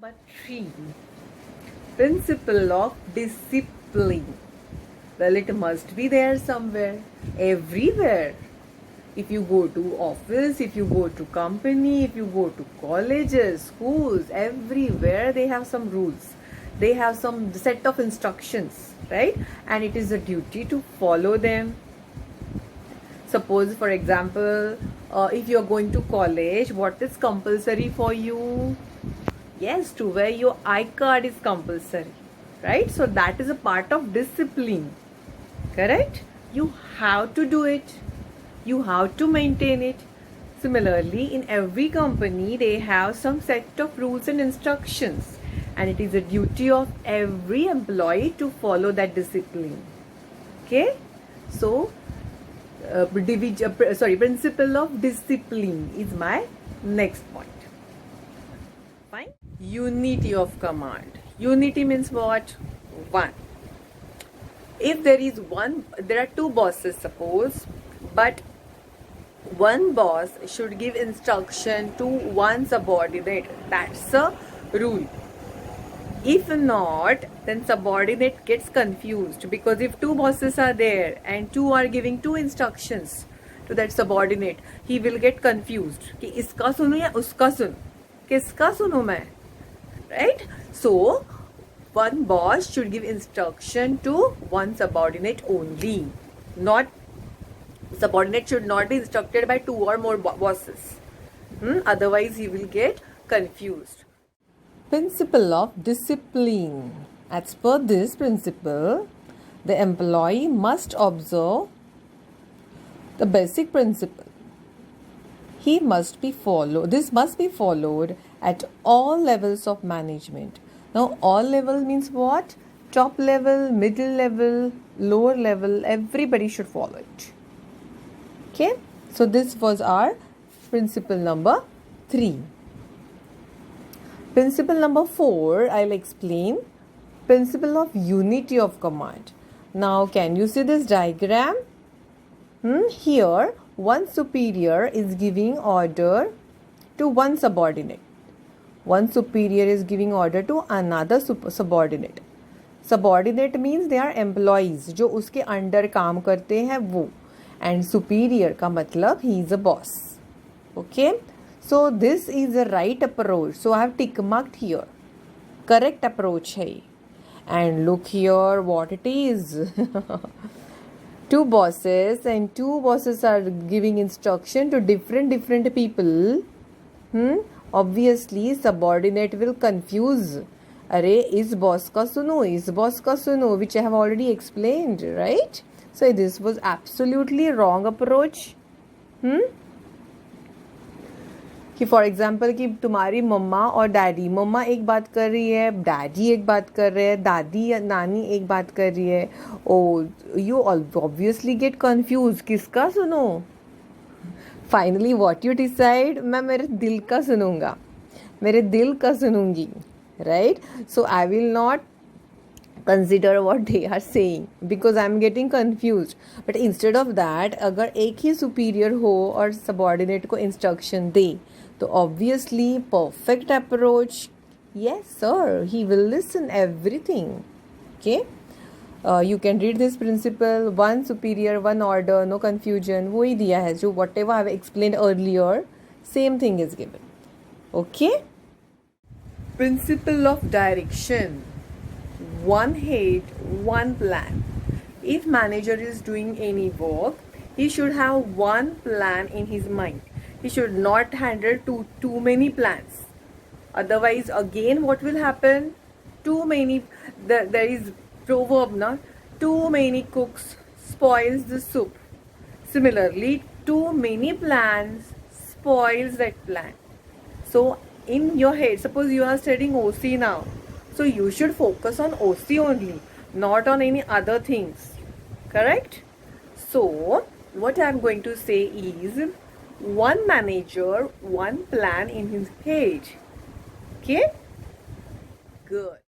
Number 3, principle of discipline. Well, it must be there somewhere, everywhere. If you go to office, if you go to company, if you go to colleges, schools, everywhere they have some rules. They have some set of instructions, right? And it is a duty to follow them. Suppose, for example, if you are going to college, what is compulsory for you? Yes, to wear your I-card is compulsory, right? So that is a part of discipline, correct? You have to do it. You have to maintain it. Similarly, in every company, they have some set of rules and instructions, and it is a duty of every employee to follow that discipline. Okay? So, principle of discipline is my next point. Fine. Unity of command. Unity means what? One. If there are two bosses, suppose, but one boss should give instruction to one subordinate. That's a rule. If not, then subordinate gets confused, because if two bosses are there and two are giving two instructions to that subordinate, he will get confused कि इसका सुनो या उसका सुनो, किसका सुनो मैं, right? So one boss should give instruction to one subordinate only. Not subordinate should not be instructed by two or more bosses. Otherwise he will get confused. Principle of discipline. As per this principle, the employee must observe the basic principle. This must be followed at all levels of management. Now, all level means what? Top level, middle level, lower level, everybody should follow it. Okay, so this was our principle number 3. Principle number 4, I'll explain. Principle of unity of command. Now, can you see this diagram? Here, one superior is giving order to one subordinate. One superior is giving order to another subordinate. Subordinate means they are employees, जो उसके under काम करते हैं वो. And superior का मतलब he is a boss. Okay? So this is the right approach. So I have tick marked here. Correct approach hai. And look here what it is. Two bosses are giving instruction to different people. Obviously subordinate will confuse. अरे इस boss का सुनो, which I have already explained, right? So this was absolutely wrong approach. कि for example कि तुम्हारी मम्मा और daddy, मम्मा एक बात कर रही है, डैडी एक बात कर रहे हैं, दादी या नानी एक बात कर रही है. ओ यू ऑब्वियसली गेट कंफ्यूज, किसका सुनो? फाइनली व्हाट यू डिसाइड, मैं मेरे दिल का सुनूंगा, मेरे दिल का सुनूंगी, right? So I will not consider what they are saying because I am getting confused. But instead of that, अगर एक ही superior हो और subordinate को instruction दे, तो obviously perfect approach. Yes sir, he will listen everything. Okay, you can read this principle. One superior, one order, no confusion. वही दिया है जो whatever I have explained earlier, same thing is given. Okay. Principle of direction. One head, one plan. If manager is doing any work, he should have one plan in his mind. He should not handle too many plans. Otherwise, again, what will happen? There is proverb, na? Too many cooks spoils the soup. Similarly, too many plans spoils that plan. So, in your head, suppose you are studying OC now. So you should focus on OC only, not on any other things. Correct? So what I am going to say is one manager, one plan in his head. Okay? Good.